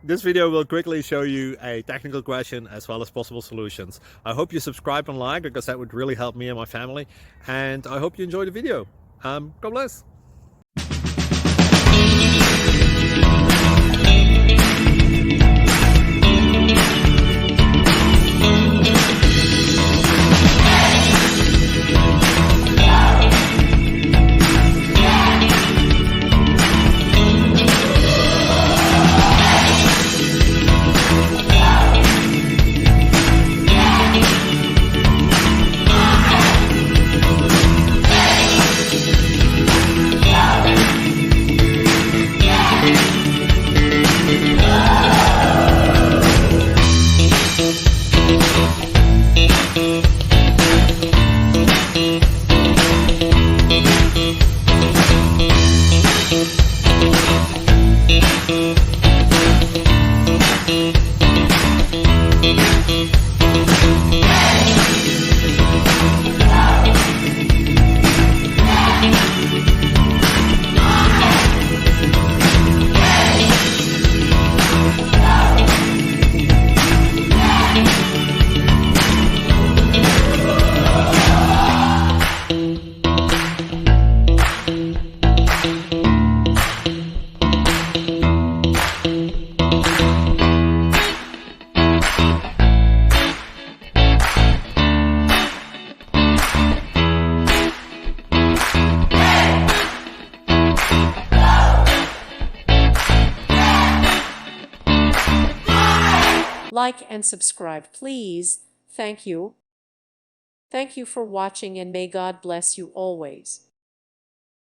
This video will quickly show you a technical question as well as possible solutions. I hope you subscribe and like, because that would really help me and my family. And I hope you enjoy the video. God bless. Like and subscribe, please. Thank you. Thank you for watching, and may God bless you always.